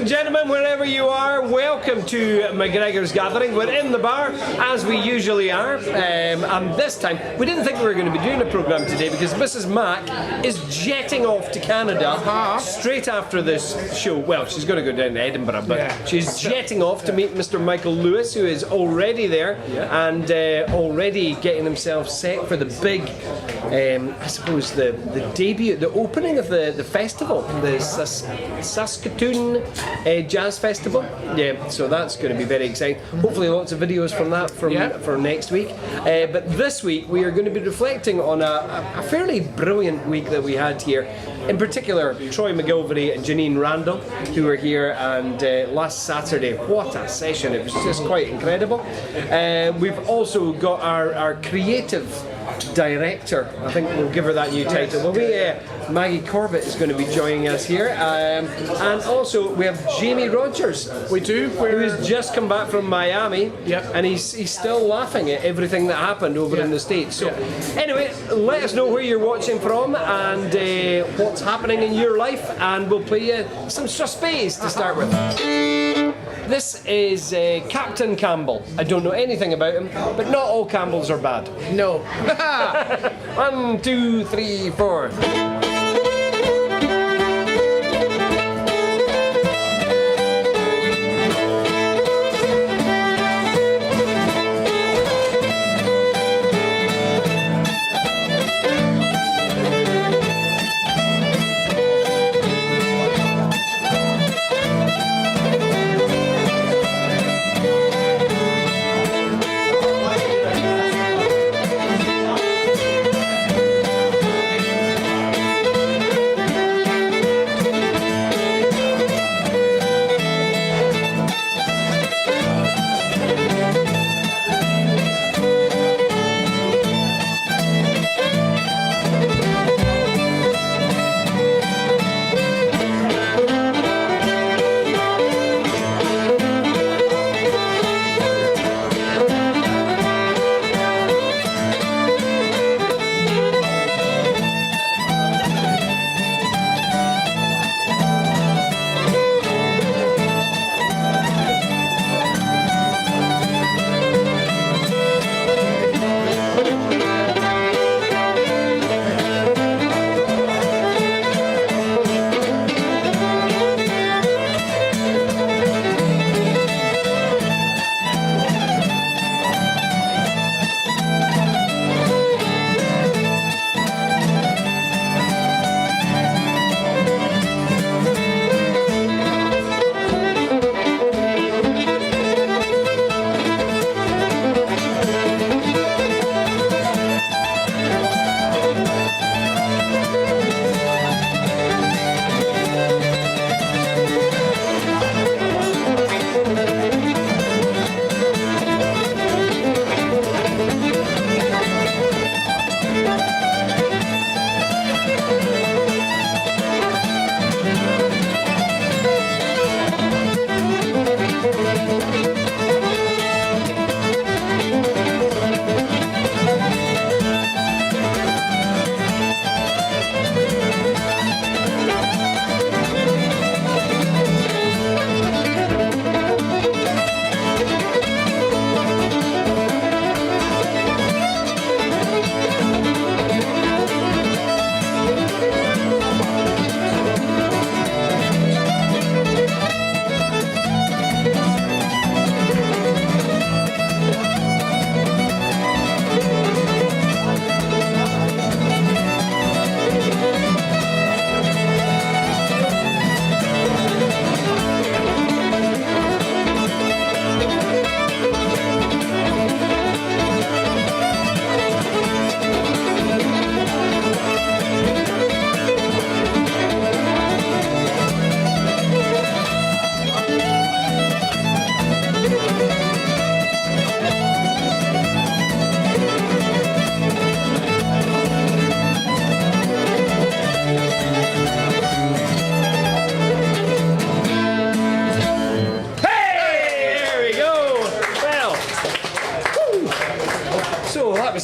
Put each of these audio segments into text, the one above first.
and gentlemen, wherever you are, welcome to MacGregor's Gathering. We're in the bar, as we usually are, and this time, we didn't think we were going to be doing a programme today because Mrs. Mac is jetting off to Canada straight after this show. Well, she's going to go down to Edinburgh, but she's jetting off to meet Mr. Michael Lewis, who is already there and already getting himself set for the big, I suppose, the debut, the opening of the festival, the Saskatoon Jazz Festival. Yeah, so that's going to be very exciting. Hopefully lots of videos from that for next week. But this week we are going to be reflecting on a fairly brilliant week that we had here. In particular, Troy McGilvery and Janine Randall, who were here, and last Saturday, what a session, it was just quite incredible. We've also got our creative director, I think we'll give her that new title, will we? Maggie Corbett is going to be joining us here, and also we have Jamie Rogers. We do. Who has just come back from Miami, and he's still laughing at everything that happened over in the States. So anyway, let us know where you're watching from and what's happening in your life, and we'll play you some suspects to start with. This is Captain Campbell. I don't know anything about him, but not all Campbells are bad. No. 1, 2, 3, 4.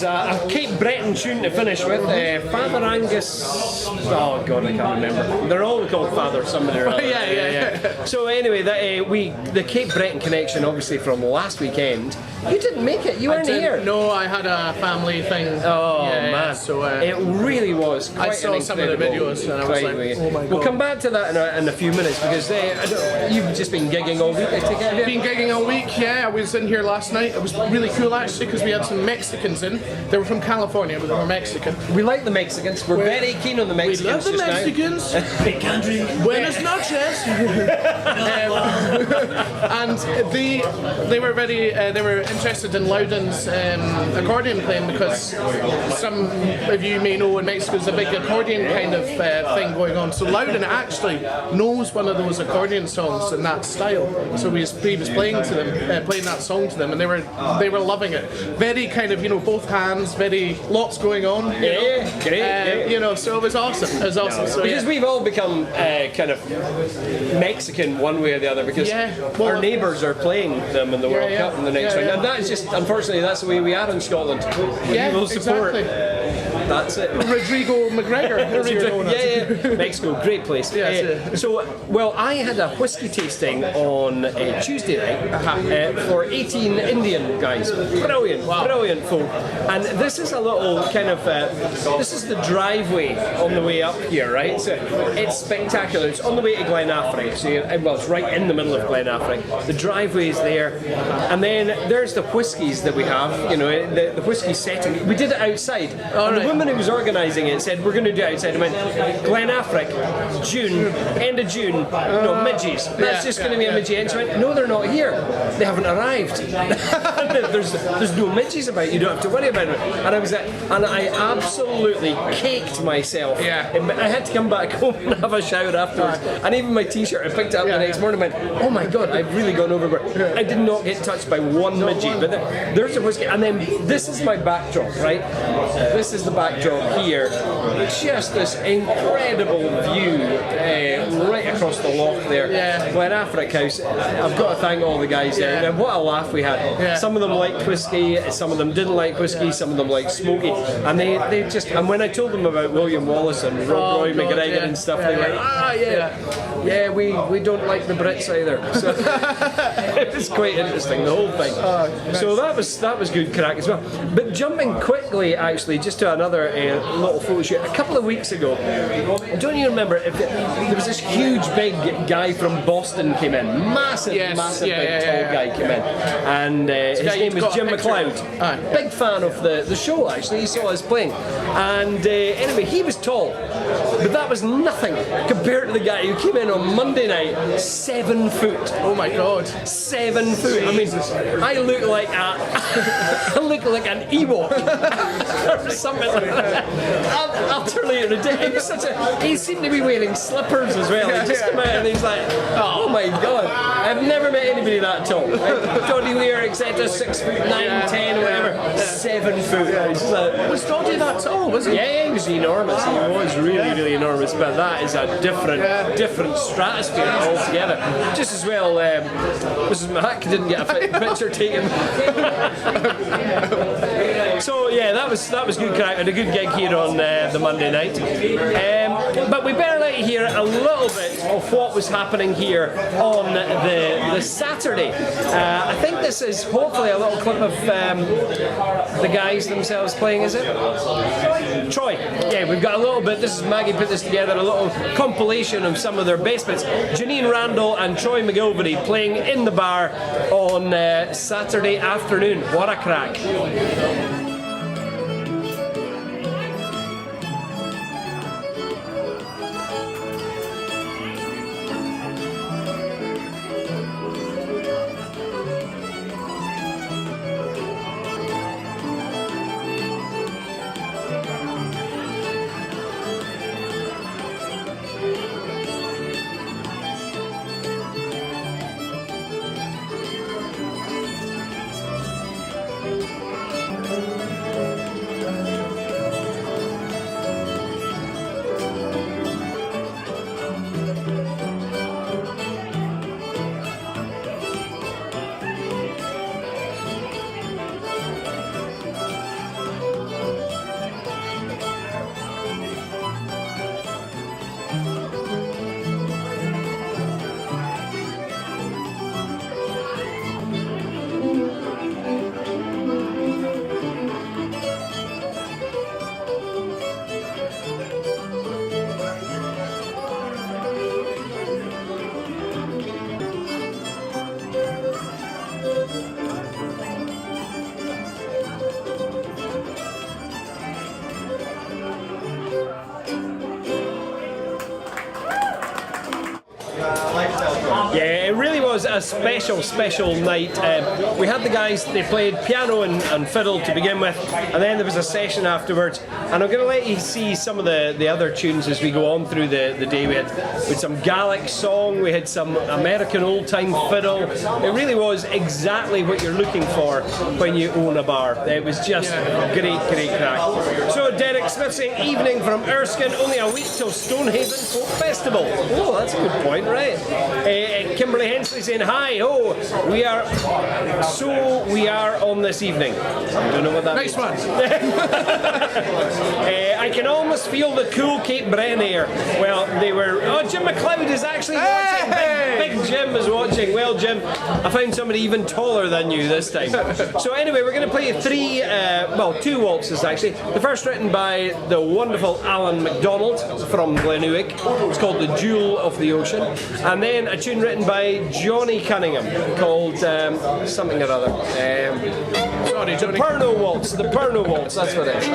was a Cape Breton tune to finish with. Father Angus. Oh God, I can't remember. They're all called Father somebody or other. Yeah. So anyway, the Cape Breton connection, obviously from last weekend. You didn't make it. You weren't here. No, I had a family thing. Oh man! So it really was. Quite I saw some of the videos and I was like, oh my God. We'll come back to that in a few minutes because you've just been gigging all week. I take it. I've been gigging all week. Yeah, I was in here last night. It was really cool actually because we had some Mexicans in. They were from California, but they were Mexican. We like the Mexicans. We're very keen on the Mexicans. We love the Mexicans. Buenas noches. And they were very they were interested in Loudon's accordion playing because some of you may know in Mexico there's a big accordion kind of thing going on. So Loudon actually knows one of those accordion songs in that style. So he was playing to them, playing that song to them, and they were loving it. Very kind of both hands, very lots going on. Great. So it was awesome. It was awesome. So, because we've all become kind of Mexican one way or the other because our neighbours are playing them in the World Cup in the next round. And that's just, unfortunately, that's the way we are in Scotland. We will support. Exactly. That's it. Rodrigo MacGregor. Mexico, great place. So I had a whiskey tasting on Tuesday night for 18 Indian guys. Brilliant folk. And this is a little kind of, this is the driveway on the way up here, right? So it's spectacular. It's on the way to Glenafry. So it's right in the middle of Glenafry. The driveway is there. And then there's the whiskies that we have, the whiskey setting. We did it outside. The woman who was organising it said, we're going to do it outside. I went, Glenafric, June, end of June, no, midges. That's just going to be a midgie. And she went, no, they're not here. They haven't arrived. there's no midges about. You don't have to worry about it. And I was and I absolutely caked myself. I had to come back home and have a shower afterwards. And even my t-shirt, I picked it up the next morning and went, oh my God, I've really gone overboard. I did not get touched by one midgie. But there's a whiskey. And then this is my backdrop, right? This is the backdrop here. Just this incredible view right across the loch there. Glenafric House. I've got to thank all the guys there. And what a laugh we had. Some of them liked whiskey, some of them didn't like whiskey, some of them liked smoky. And they just, and when I told them about William Wallace and Roy MacGregor and stuff, they went, we don't like the Brits either. So it was quite interesting, the whole thing. So that was good crack as well. But jumping quickly actually just to another little photo shoot. A couple of weeks ago, don't you remember, there was this huge big guy from Boston came in. Massive big tall guy came in. And his name was Jim McLeod. Big fan of the show actually, he saw us playing. And anyway, he was tall. But that was nothing compared to the guy who came in on Monday night, 7 foot. Oh my God. 7 foot. I mean, I look like an Ewok or something like that. Utterly ridiculous. He seemed to be wearing slippers as well. He just came out and he's like, oh my God. I've never met anybody that tall. Doddy Lear, etc., 6 foot 9, 10, whatever. 7 foot. Was Doddy that tall, was he? Yeah, he was enormous. He was really enormous. But that is a different stratosphere altogether. Just as well, Mrs. Mac didn't get a picture taken. So yeah, that was good crack and a good gig here on the Monday night. But we better let you hear a little bit of what was happening here on the Saturday. I think this is hopefully a little clip of the guys themselves playing, is it? Troy. Yeah, we've got a little bit. This is Maggie put this together, a little compilation of some of their best bits. Janine Randall and Troy McGilvery playing in the bar on Saturday afternoon. What a crack. was a special night. We had the guys, they played piano and fiddle to begin with, and then there was a session afterwards. And I'm going to let you see some of the other tunes as we go on through the day. We had some Gaelic song, we had some American old-time fiddle. It really was exactly what you're looking for when you own a bar. It was just great crack. So Derek Smith saying, evening from Erskine, only a week till Stonehaven Folk Festival. Oh, that's a good point, right. Kimberly Hensley saying, hi, we are on this evening. I don't know what that means. Nice one. I can almost feel the cool Cape Bren air. Well, they were... Oh, Jim McLeod is actually watching. Big Jim is watching. Well, Jim, I found somebody even taller than you this time. So anyway, we're going to play two waltzes actually. The first written by the wonderful Alan MacDonald from Glenuick. It's called The Jewel of the Ocean. And then a tune written by Johnny Cunningham called something or other. Sorry, Johnny. The Purno Waltz. The Purno Waltz, that's what it is.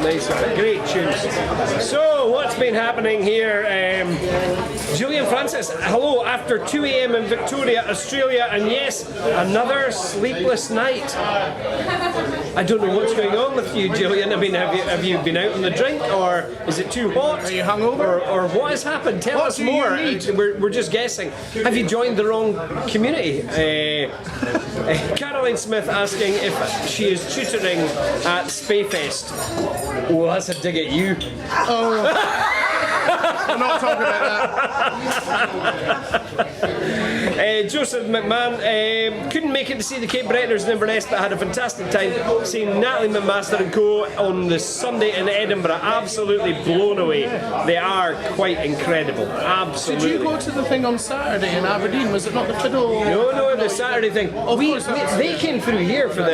Nice one. Great tunes. So, what's been happening here? Julian Francis, hello, after 2 a.m. in Victoria, Australia, and yes, another sleepless night. I don't know what's going on with you, Julian. I mean, have you been out on the drink, or is it too hot? Are you hungover? Or what has happened? Tell us more. We're just guessing. Have you joined the wrong community? Caroline Smith asking if she is tutoring at Spayfest. Oh, that's a dig at you. Oh. We're not talking about that. Joseph McMahon couldn't make it to see the Cape Bretoners in Inverness, but had a fantastic time seeing Natalie McMaster and co on the Sunday in Edinburgh. Absolutely blown away. They are quite incredible. Absolutely. Did you go to the thing on Saturday in Aberdeen? Was it not the fiddle? No, the Saturday thing. They came through here for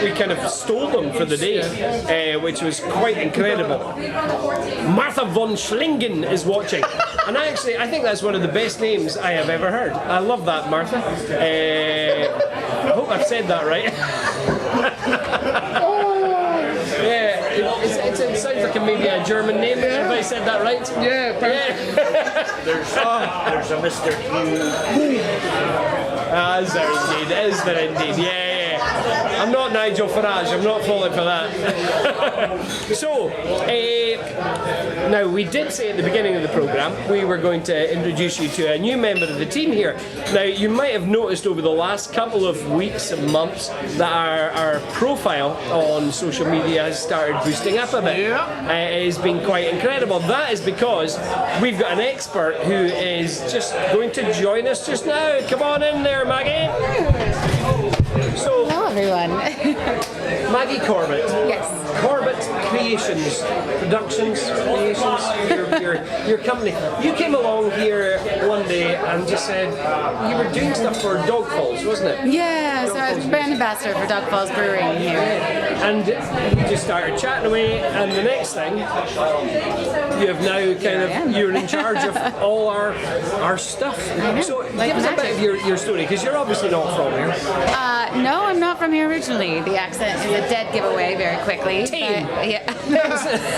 we kind of stole them for the day, which was quite incredible. Martha von Schlingen is watching. And I think that's one of the best names I have ever heard. I love that, Martha. I hope I've said that right. It sounds like maybe a German name. Have I said that right? Yeah, There's a Mr. Hugh. Is there indeed? Yeah. I'm not Nigel Farage, I'm not falling for that. So, now we did say at the beginning of the programme we were going to introduce you to a new member of the team here. Now, you might have noticed over the last couple of weeks and months that our profile on social media has started boosting up a bit. It has been quite incredible. That is because we've got an expert who is just going to join us just now. Come on in there, Maggie. So, hello everyone. Maggie Corbett. Yes. Corbett Creations, your company. You came along here one day and just said you were doing stuff for Dog Falls, wasn't it? Yeah, so I was brand ambassador for Dog Falls Brewing here. And we just started chatting away, and the next thing, you have now you're in charge of all our stuff. So give us a bit of your story, because you're obviously not from here. No, I'm not from here originally. The accent is a dead giveaway very quickly. Yeah.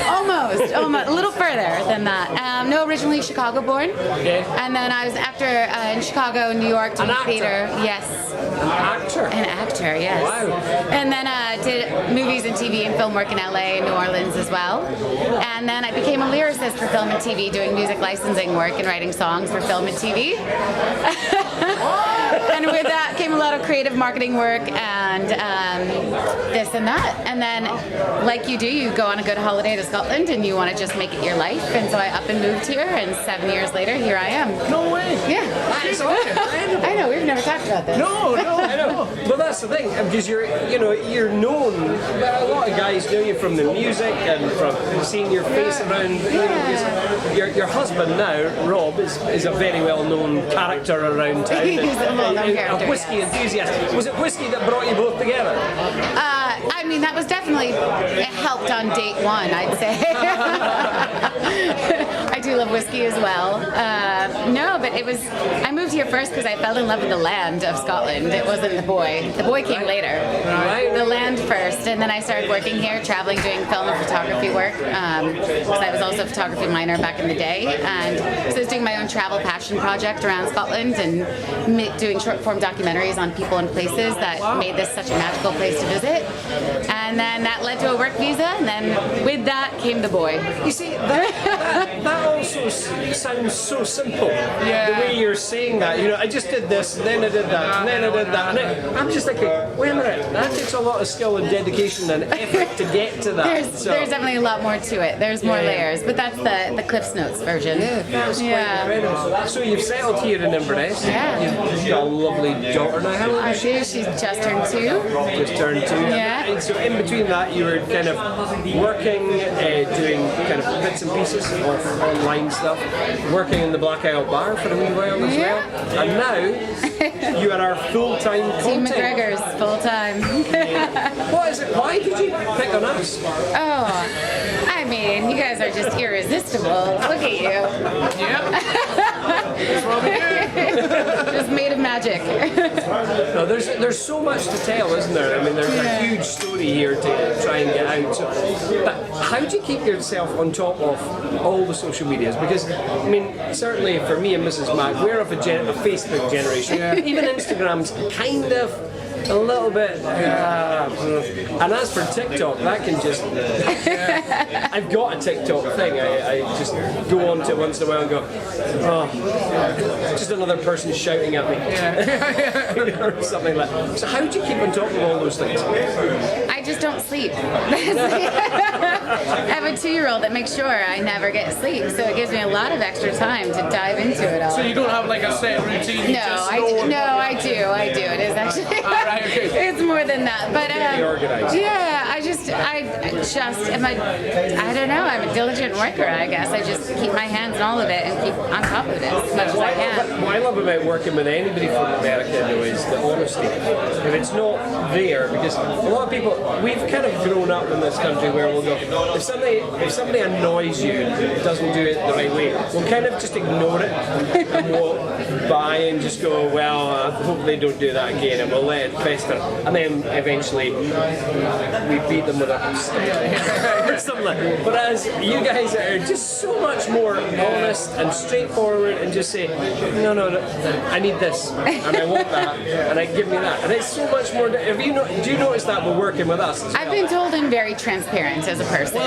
almost, a little further than that. No, originally Chicago born. Okay. And then I was in Chicago, New York, doing theater. Yes. An actor, yes. Wow. And then did movies and TV and film work in LA and New Orleans as well. And then I became a lyricist for film and TV, doing music licensing work and writing songs for film and TV. And with that came a lot of creative marketing work and this and that. And then, like you do, you go on a good holiday to Scotland and you want to just make it your life. And so I up and moved here, and 7 years later, here I am. No way. Yeah. That's incredible. I know, we've never talked about this. No, I know. Well, that's the thing, because you're known. A lot of guys know you from the music and from seeing your face around. Your husband now, Rob, is a very well-known character around town. He's a well-known character. A whiskey enthusiast. Was it whiskey that brought you both together? I mean, that was definitely, it helped on date one, I'd say. I do love whiskey as well. No, but I moved here first because I fell in love with the land of Scotland. It wasn't the boy. The boy came later. Right. The land first, and then I started working here, traveling, doing film and photography work, because I was also a photography minor back in the day. And so I was doing my own travel passion project around Scotland and doing short-form documentaries on people and places that made this such a magical place to visit. And then that led to a work visa, and then with that came the boy. You see, that also sounds so simple. Yeah. The way you're saying that, I just did this, and then I did that, and then I did that, and I'm just thinking, wait a minute, that takes a lot of skill and dedication and effort to get to that. There's definitely a lot more to it. There's more layers, but that's the Cliff's Notes version. Yeah, that's quite incredible. So you've settled here in Inverness. Yeah. You've got a lovely daughter now. How old is she? She's just turned 2. Just turned 2. Yeah. And so in between that, you were kind of working, doing kind of bits and pieces of online stuff, working in the Black Isle Bar for a wee while as well. And now you are our full-time Team content. MacGregors, full time. What is it? Why did you pick on us? Oh, I mean, you guys are just irresistible. Look at you. Yeah. That's what we do. Just made of magic. No, there's so much to tell, isn't there? I mean, there's a huge story here to try and get out. So, but how do you keep yourself on top of all the social medias? Because, I mean, certainly for me and Mrs. Mac, we're of a Facebook generation. Even Instagram's kind of a little bit. And as for TikTok, that can just. I've got a TikTok thing. I just go on to it once in a while and go, oh, just another person shouting at me. Or something like that. So, how do you keep on top of all those things? I just don't sleep. I have a 2-year-old that makes sure I never get sleep, so it gives me a lot of extra time to dive into it all. So you don't have like a set routine? You No, just I know do. No, I do. It is actually. right, okay. It's more than that. But organized. yeah, I just am I don't know. I'm a diligent worker, I guess. I just keep my hands in all of it and keep on top of it as much as I can. What I love about working with anybody from America, though, is the honesty. If it's not there, because a lot of people, we've kind of grown up in this country where we'll go, if somebody annoys you, doesn't do it the right way, we'll kind of just ignore it and we'll buy and just go, well, I hope they don't do that again, and we'll let it fester, and then eventually we beat them with a stick or something like that. Whereas you guys are just so much more honest and straightforward and just say, no, I need this and I want that and give me that, and it's so much more. Do you notice that we're working with us? I've been told I'm very transparent as a person.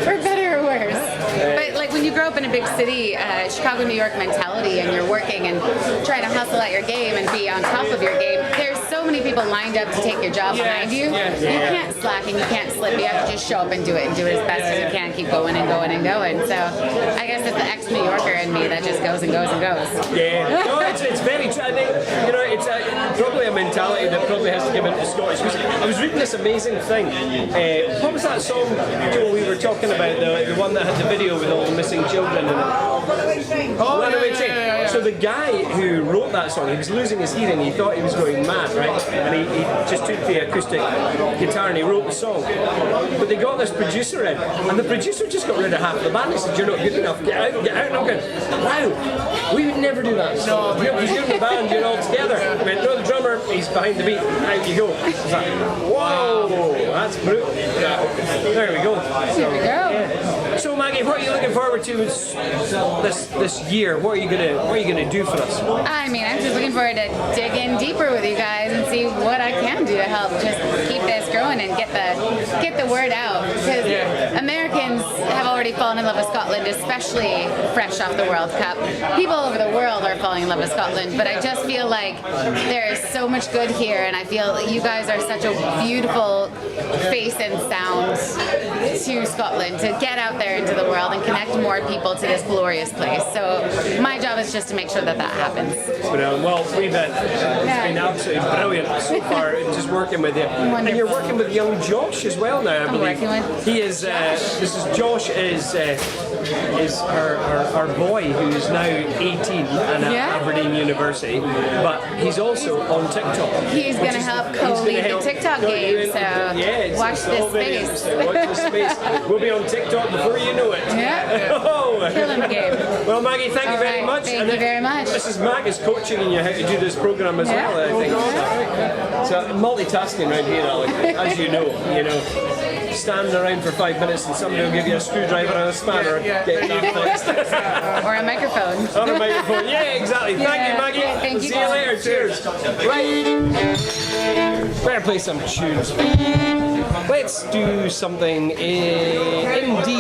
For better or worse. But like when you grow up in a big city, Chicago, New York mentality, and you're working and trying to hustle at your game and be on top of your game, there's so many people lined up to take your job behind you. You can't slack and you can't slip. You have to just show up and do it as best as you can. Keep going and going and going. So I guess it's the ex-New Yorker in me that just goes and goes and goes. Yeah, no, it's very true. I think, it's probably a mentality that probably has to give into Scottish. I was reading this amazing thing. What was that song, Joe, we were talking about, the one that had the video with all the missing children in it? Runaway Train. So the guy who wrote that song, he was losing his hearing, he thought he was going mad, right? And he just took the acoustic guitar and he wrote the song. But they got this producer in, and the producer just got rid of half the band. He said, "You're not good enough, get out." And I'm going, wow, we would never do that. So you're in the band, you're all together. I went, no, the drummer, he's behind the beat, out you go. It's like, whoa, that's brutal. There we go. There we go. Yeah. So Maggie, what are you looking forward to this year? What are you gonna do for us? I mean, I'm just looking forward to dig in deeper with you guys and see what I can do to help just keep this growing and get the word out. Because Americans have already fallen in love with Scotland, especially fresh off the World Cup. People all over the world are falling in love with Scotland, but I just feel like there is so much good here, and I feel you guys are such a beautiful face and sound to Scotland to get out there into the world and connect more people to this glorious place. So my job is just to make sure that happens. Well, we've it's been absolutely brilliant so far, just working with you. Wonderful. And you're working with young Josh as well now, I believe. working with He is. Josh is our boy who's now 18 and at Aberdeen University, but he's also on TikTok. He's going to help co-lead the TikTok game, so watch this space. Watch this space. We'll be on TikTok before you know it. Yeah. Killing the game. Well, Maggie, thank you very much. Thank you very much. Mrs. Mac is coaching you how to do this program as well, I think. So multitasking right here, Alex, as you know. Stand around for 5 minutes and somebody will give you a screwdriver and a spanner and get you fixed. Or a microphone. On a microphone. Yeah, exactly. Thank you, Maggie. Yeah, thank you. See you later. Cheers. Right. Better play some tunes. Let's do something in D.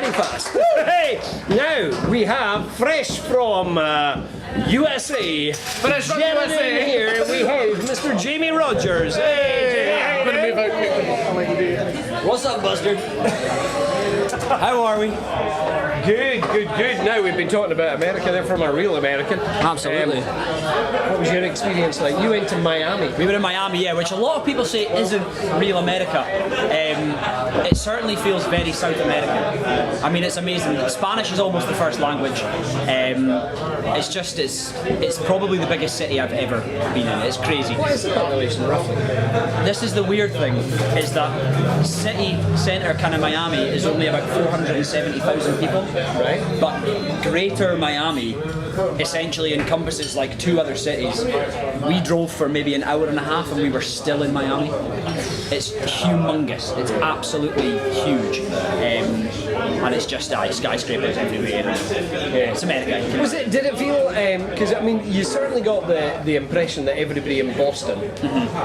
very fast. Hey, now we have fresh from USA. Fresh from Gentlemen USA. Here we have Mr. Jamie Rogers. Hey, I'm gonna move out quickly. What's up, Buster? How are we? Good. Now we've been talking about America there from a real American. Absolutely. What was your experience like? You went to Miami. We were in Miami, yeah, which a lot of people say isn't real America. It certainly feels very South American. I mean, it's amazing. Spanish is almost the first language. It's probably the biggest city I've ever been in. It's crazy. What is the population roughly? This is the weird thing, is that city centre kind of Miami is only about 470,000 people. Right. But Greater Miami essentially encompasses like 2 other cities. We drove for maybe an hour and a half and we were still in Miami. It's humongous. It's absolutely huge. And it's just skyscrapers everywhere. Yeah, it's America. Did it feel? Because I mean, you certainly got the impression that everybody in Boston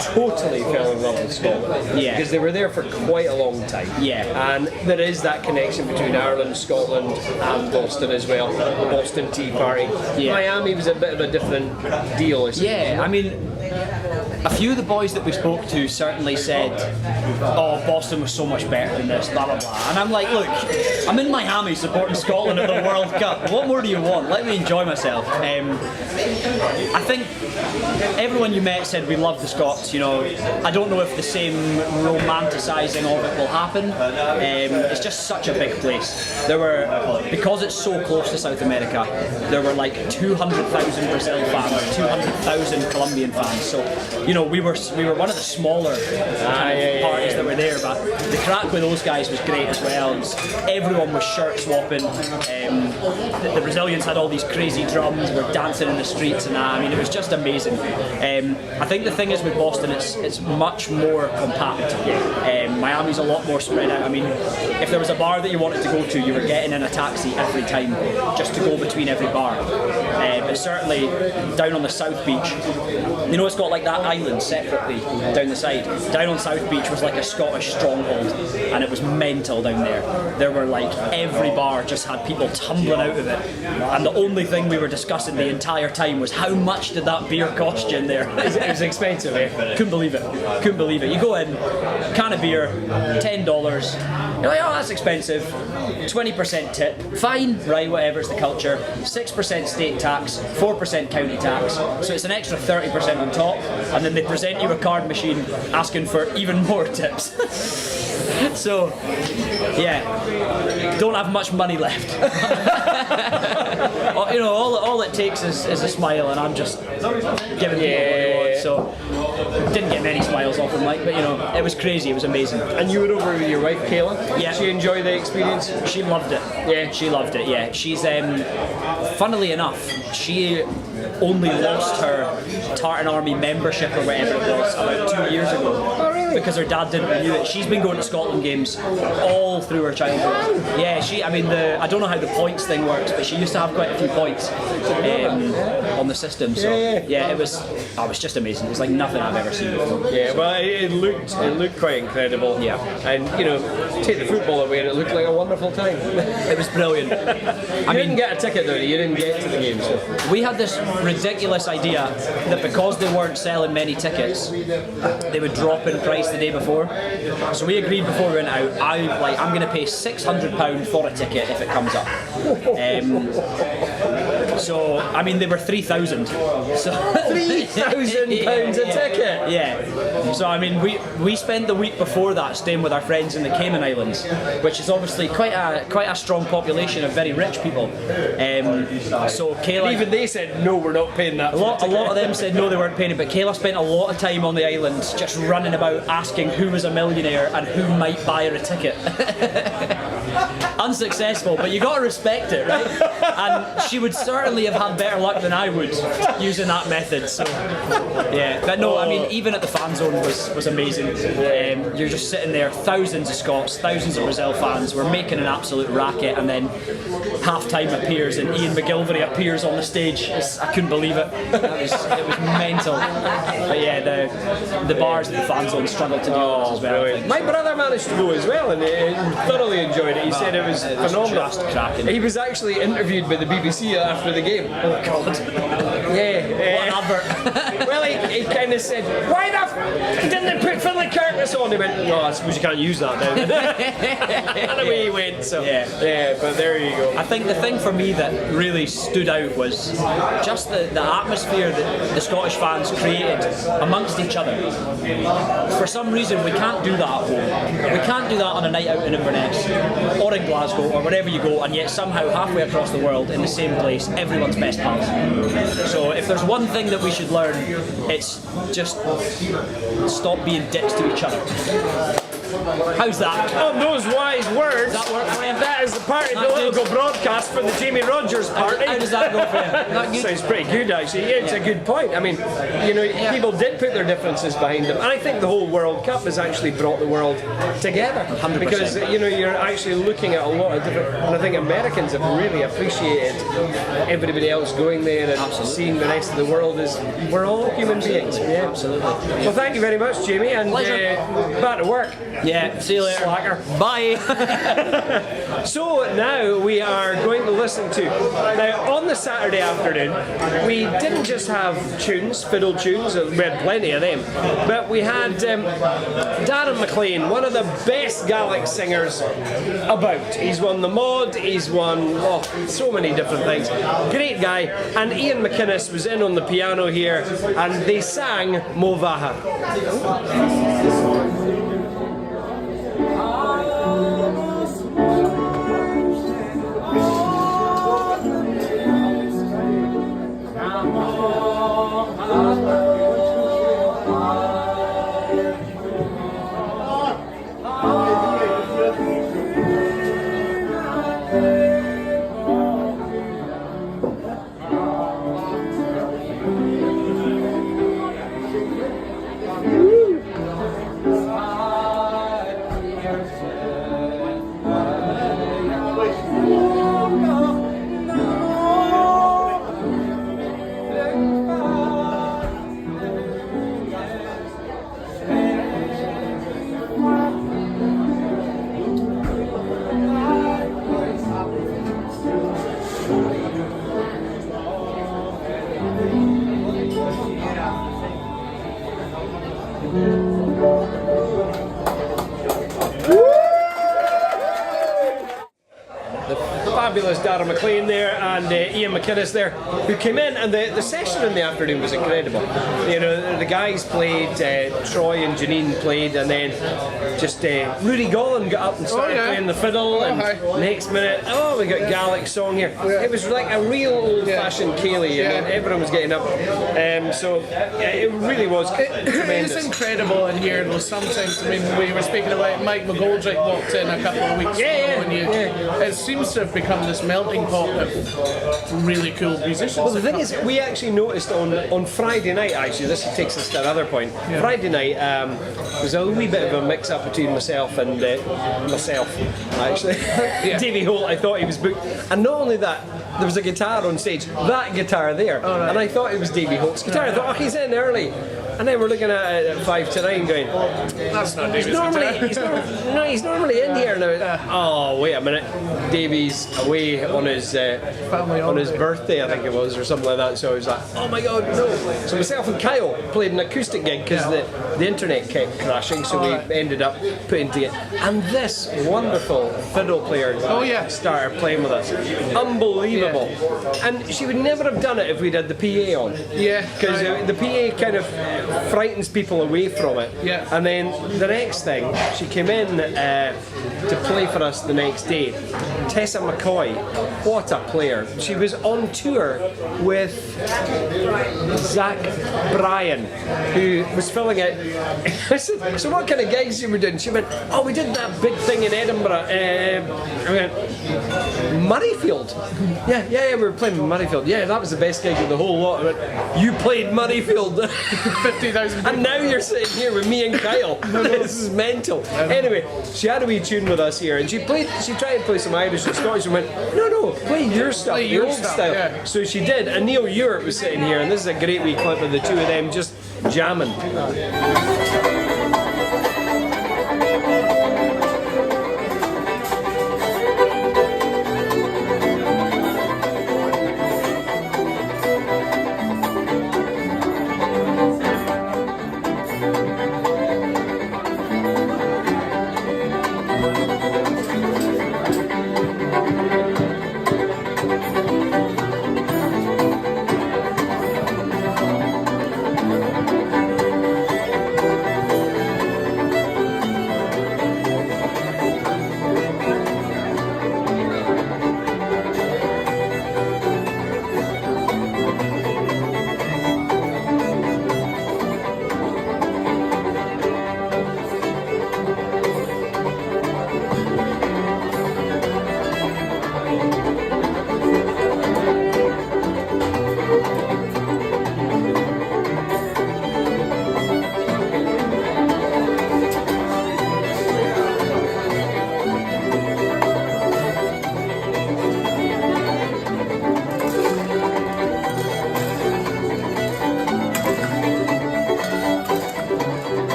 totally fell in love with Scotland. Yeah. Because they were there for quite a long time. Yeah. And there is that connection between Ireland, Scotland, and Boston as well. The Boston Tea Party. Yeah. Miami was a bit of a different deal. Yeah, I mean, a few of the boys that we spoke to certainly said, oh, Boston was so much better than this, blah, blah, blah. And I'm like, look, I'm in Miami supporting Scotland at the World Cup. What more do you want? Let me enjoy myself. I think everyone you met said we love the Scots. You know, I don't know if the same romanticising of it will happen. It's just such a big place. Because it's so close to South America, there were like 200,000 Brazil fans, 200,000 Colombian fans. So, you know, we were one of the smaller parties that were there, but the crack with those guys was great as well. Everyone was shirt swapping. The Brazilians had all these crazy drums, were dancing in the streets and that. I mean, it was just amazing. I think the thing is with Boston, it's much more compact. Miami's a lot more spread out. I mean, if there was a bar that you wanted to go to, you were getting in a taxi every time just to go between every bar. But certainly down on the South Beach, you know, it's got like that island separately down the side. Down on South Beach was like a Scottish stronghold, and it was mental down there. There were like every bar just had people tumbling out of it, and the only thing we were discussing the entire time was how much did that beer cost you in there. It was expensive, eh? Couldn't believe it. You go in, can of beer, $10. You're like, oh, that's expensive. 20% tip, fine, right, whatever, it's the culture. 6% state tax, 4% county tax, so it's an extra 30% on top, and then they present you a card machine asking for even more tips. So, yeah, don't have much money left. You know, all it takes is a smile, and I'm just giving people what they want. So, didn't get many smiles off them, like, but you know, it was crazy. It was amazing. And you were over with your wife, Kayla. Yeah. Did she enjoy the experience? She loved it. Yeah. She loved it. Yeah. She's funnily enough, she only lost her Tartan Army membership or whatever it was about 2 years ago. Oh, really? Because her dad didn't renew it. She's been going to Scotland games all through her childhood. Yeah, I don't know how the points thing works, but she used to have quite a few points on the system. So yeah, it was just amazing. It was like nothing I've ever seen before. Yeah, well, it looked quite incredible. Yeah. And you know, take the football away, and it looked like a wonderful time. It was brilliant. I didn't get a ticket though. You didn't get to the game, so. We had this ridiculous idea that because they weren't selling many tickets, they would drop in price the day before. So we agreed before we went out, I'm going to pay £600 for a ticket if it comes up. So, I mean, they were 3,000. So £3,000 a ticket? Yeah. So, I mean, we spent the week before that staying with our friends in the Cayman Islands, which is obviously quite a strong population of very rich people. So Kayla, Even they said, no, we're not paying that. a lot of them said no, they weren't paying it, but Kayla spent a lot of time on the island just running about asking who was a millionaire and who might buy her a ticket. Unsuccessful, but you got to respect it, right? And she would certainly have had better luck than I would using that method. So, yeah, but no, I mean, even at the fan zone was amazing. You're just sitting there, thousands of Scots, thousands of Brazil fans. We're making an absolute racket, and then half-time appears, and Ian McGilvery appears on the stage. I couldn't believe it. It was mental. But yeah, the bars at the fan zone struggled to do this as well. Brilliant. My brother managed to go as well, and he thoroughly enjoyed it. he said it was phenomenal. Just cracking. He was actually interviewed by the BBC after the game. Oh God. Yeah. What an advert. Well, he kind of said, why didn't they put Finlay Curtis on? He went, no, I suppose you can't use that now. And away he went. So yeah, but there you go. I think the thing for me that really stood out was just the atmosphere that the Scottish fans created amongst each other. For some reason, we can't do that at home. We can't do that on a night out in Inverness or in Glasgow or wherever you go, and yet somehow halfway across the world in the same place, everyone's best pals. So if there's one thing that we should learn, it's just stop being dicks to each other. How's that? On those wise words, Does that work for you? that is the party That political good? broadcast for the Jamie Rogers party. How does that go for you? Not good? Sounds pretty good, actually. Yeah, it's a good point. I mean, you know, people did put their differences behind them, and I think the whole World Cup has actually brought the world together. 100%. Because you know, you're actually looking at a lot of different, and I think Americans have really appreciated everybody else going there and seeing the rest of the world as we're all human beings. Yeah, Absolutely. Well, thank you very much, Jamie, and Pleasure. back to work. Yeah, see you later. Slacker. Bye. So now we are going to listen to. Now on the Saturday afternoon, we didn't just have tunes, fiddle tunes, we had plenty of them, but we had Darren McLean, one of the best Gaelic singers about. He's won the Mod, he's won so many different things. Great guy, and Ian McInnes was in on the piano here, and they sang Movaha. Fabulous Darren McLean there and Ian McInnes there, who came in, and the session in the afternoon was incredible. You know, the guys played, Troy and Janine played, and then just Rudy Gollan got up and started playing the fiddle, and next minute, we got Gaelic song here. It was like a real old-fashioned Ceilidh, and everyone was getting up. So it really was tremendous. It's incredible in here though. Sometimes, I mean, we were speaking about Mike McGoldrick walked in a couple of weeks ago, and it seems to have become this melting pot of really cool musicians. Well, the thing is, we actually noticed on Friday night, actually, this takes us to another point. Friday night, there was a wee bit of a mix-up between myself and actually. Davey Holt, I thought he was booked. And not only that, there was a guitar on stage, that guitar there, and I thought it was Davey Holt's guitar. I thought, he's in early. And then we're looking at it at 5 to 9 going, that's not Davy's guitar. He's normally in here now. Oh, wait a minute. Davy's away on his birthday, I think it was, or something like that. So I was like, oh my god, no. So myself and Kyle played an acoustic gig because the internet kept crashing, so we ended up putting together. And this wonderful fiddle player started playing with us. Unbelievable. And she would never have done it if we'd had the PA on. Yeah. Because the PA kind of frightens people away from it. Yeah. And then the next thing, she came in to play for us the next day. Tessa McCoy, what a player. She was on tour with Zach Bryan, who was filling out. I said, so what kind of gigs you were doing? She went, we did that big thing in Edinburgh. I went, Murrayfield? Yeah, we were playing Murrayfield. Yeah, that was the best gig of the whole lot. I went, you played Murrayfield? 50,000 And now you're sitting here with me and Kyle. This is mental. Anyway, she had a wee tune with us here, and she tried to play some Irish and Scottish, and went, no, play your stuff, Play the your old stuff, style. yeah. So she did, and Neil Ewart was sitting here, and this is a great wee clip of the two of them just jamming.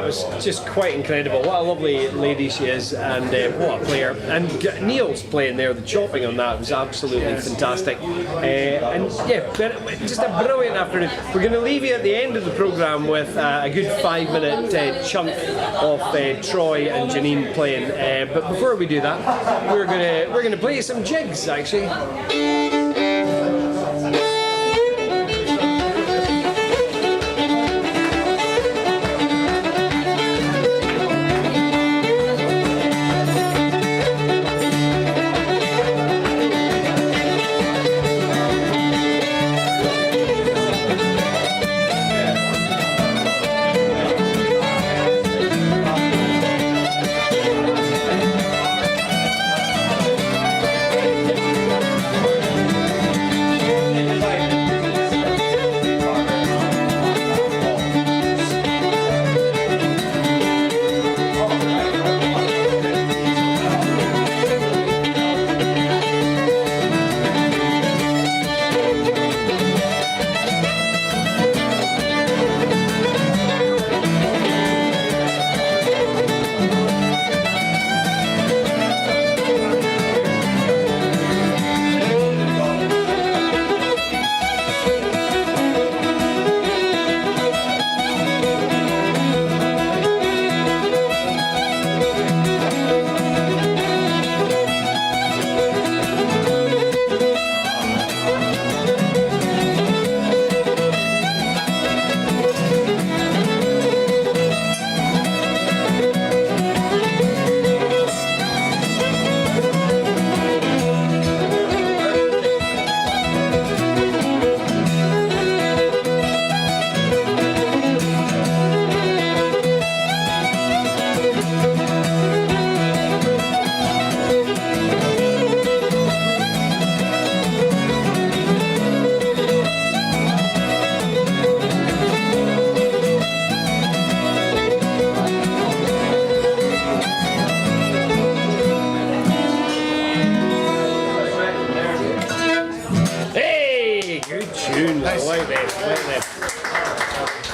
was just quite incredible. What a lovely lady she is, and what a player. And Neil's playing there, the chopping on that was absolutely fantastic. And yeah, just a brilliant afternoon. We're going to leave you at the end of the programme with a good 5-minute chunk of Troy and Janine playing. But before we do that, we're going to play you some jigs actually.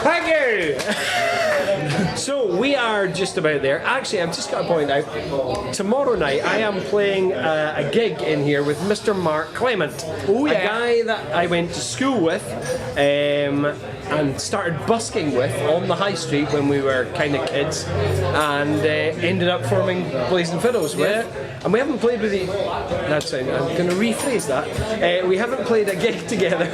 Thank you! So we are just about there. Actually, I've just got to point out, tomorrow night I am playing a gig in here with Mr. Mark Clement. Oh, yeah. A guy that I went to school with and started busking with on the high street when we were kind of kids, and ended up forming Blazing Fiddles with. And we haven't played with I'm going to rephrase that. We haven't played a gig together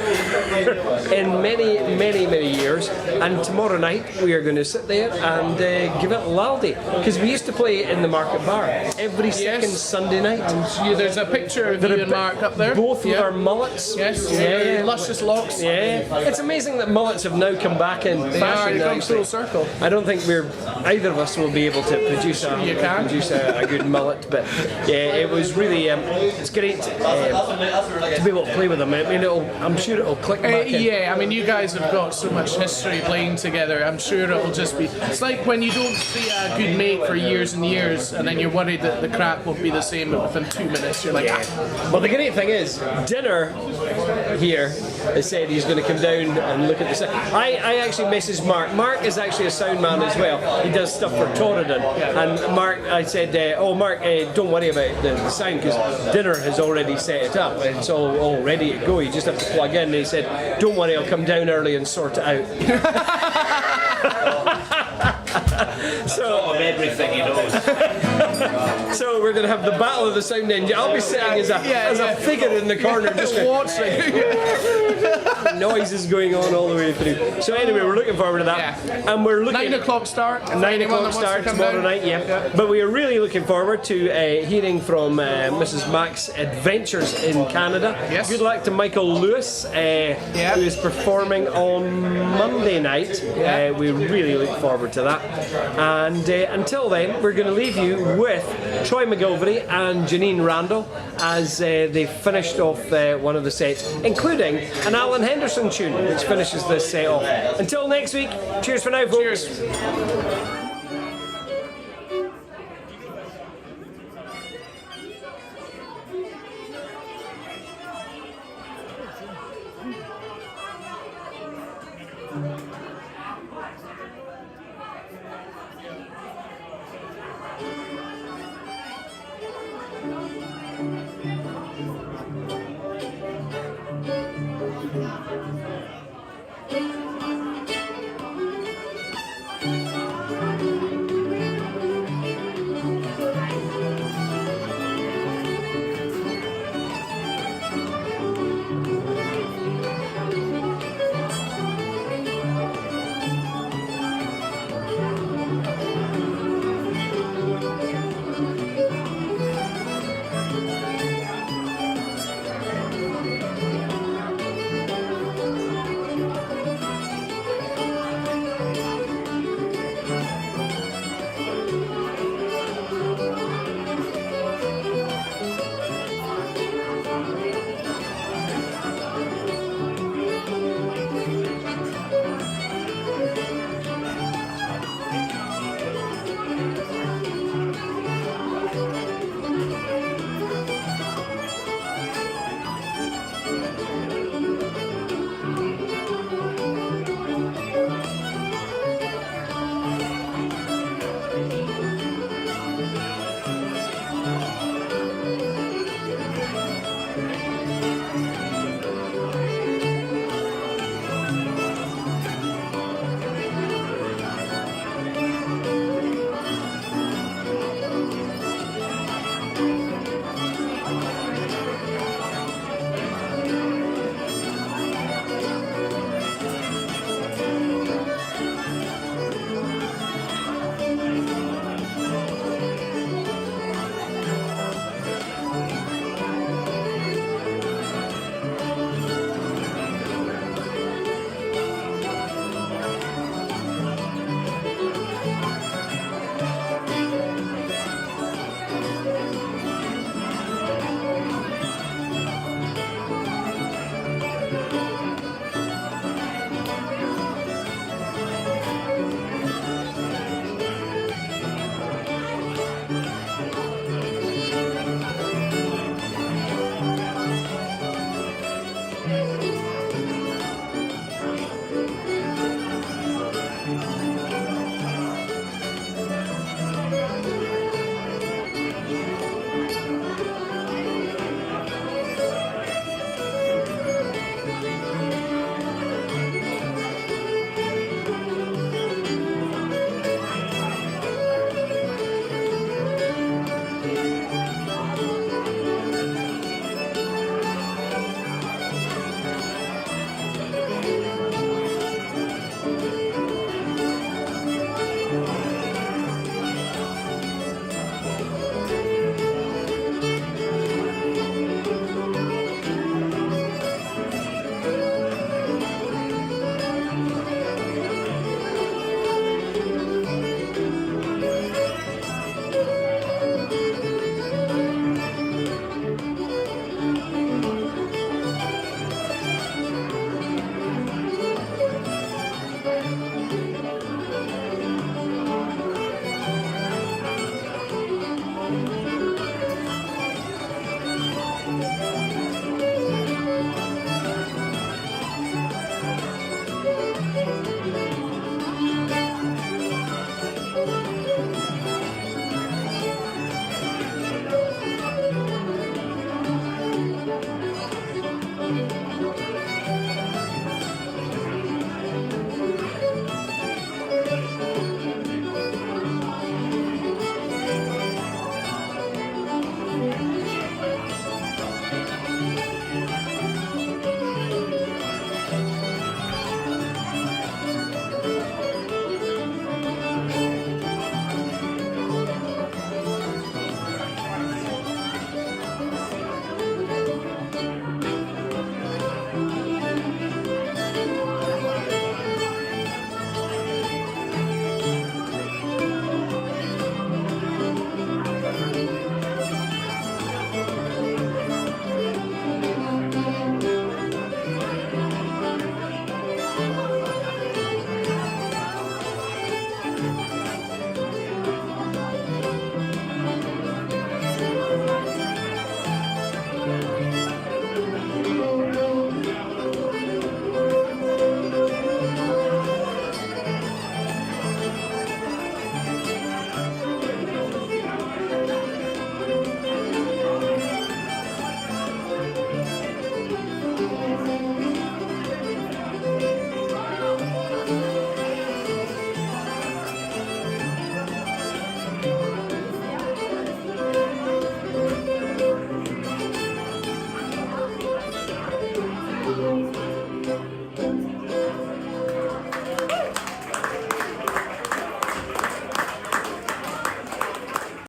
in many, many, many years. And tomorrow night we are going to sit there and give it laldy, because we used to play in the Market Bar every second Sunday night. There's a picture of you and Mark up there. Both with our mullets. Yes. Yeah. Luscious locks. Yeah. It's amazing that mullets have now come back in fashion. They come full circle. I don't think either of us will be able to produce a good mullet, but yeah, it was really it's great to be able to play with them. I mean, I'm sure it'll click back in. Yeah, I mean, you guys have got so much history playing together. I'm sure it'll just be. It's like when you don't see a good mate for years and years, and then you're worried that the crap won't be the same within 2 minutes. You're like, Well, the great thing is, dinner here has said he's going to come down and look at the sound. I actually messaged Mark. Mark is actually a sound man as well. He does stuff for Torridon. And Mark, I said, Mark, don't worry about the sound, because dinner has already set it up. It's all ready to go. You just have to plug in. And he said, don't worry, I'll come down early and sort it out. So of everything he knows. So we're going to have the battle of the sound engine. I'll be sitting as a figure in the corner just watching. Noises going on all the way through. So anyway, we're looking forward to that. Yeah. And we're looking 9 o'clock start. 9 o'clock start tomorrow night, But we are really looking forward to hearing from Mrs. Mac's adventures in Canada. Yes. Good luck to Michael Lewis, who is performing on Monday night. We really look forward to that. And until then, we're going to leave you with Troy McGilvery and Janine Randall as they finished off one of the sets, including an Alan Henderson tune, which finishes this set off. Until next week, cheers for now, folks. Cheers.